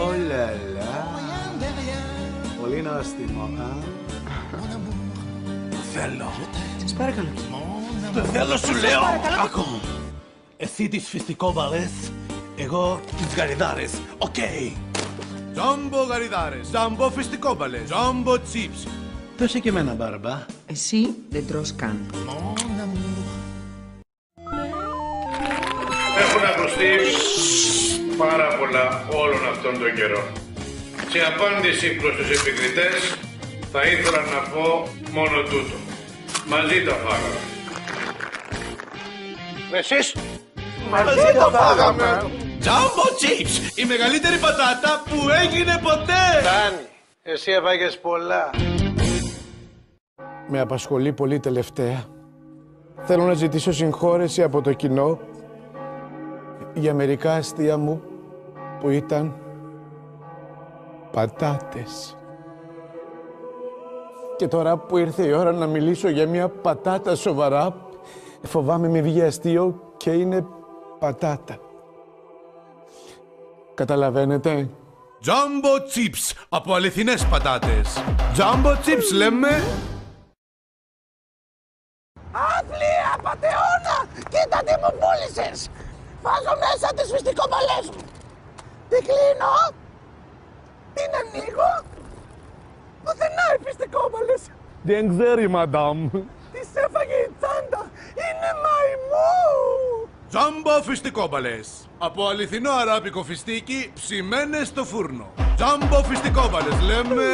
Oh là là. Πολύ νόστιμο, Θέλω. Σας παρακαλώ. Δεν θέλω σου λέω. Άκου. Εσύ τις φιστικόβαλες, εγώ τις γαριδάρες. Οκ. Τζάμπο γαριδάρες, τζάμπο φιστικόβαλες, τζάμπο τσίπς. Δώσε και εμένα, Μπάρμπα. Εσύ δεν τρως καν. Έχουν ακουστεί πάρα πολλά όλον αυτόν τον καιρό. Σε απάντηση προς τους επικριτές θα ήθελα να πω μόνο τούτο. Μαζί τα φάγαμε. Εσείς? Μαζί το φάγαμε. Τζάμπο τσίπς, η μεγαλύτερη πατάτα που έγινε ποτέ. Φτάνει. Εσύ έφαγες πολλά. Με απασχολεί πολύ τελευταία. Θέλω να ζητήσω συγχώρεση από το κοινό για μερικά αστεία μου που ήταν πατάτες. Και τώρα που ήρθε η ώρα να μιλήσω για μια πατάτα σοβαρά, φοβάμαι με βγει αστείο και είναι πατάτα. Καταλαβαίνετε? Τζάμπο τσίπς, από αληθινές πατάτες. Τζάμπο τσίπς λέμε. Αύλια, απατεώνα! Κοίτα τι μου πούλησες! Βάζω μέσα τις φιστικόβαλες μου. Τι κλείνω. Την ανοίγω. Πουθενά οι φιστικόβαλες. Δεν ξέρει, μαντάμ. Τις έφαγε η τσάντα. Είναι μαϊμού. Τζάμπο φιστικόβαλες, από αληθινό αράπικο φιστίκι ψημένες στο φούρνο. Τζάμπο φιστικόβαλες λέμε.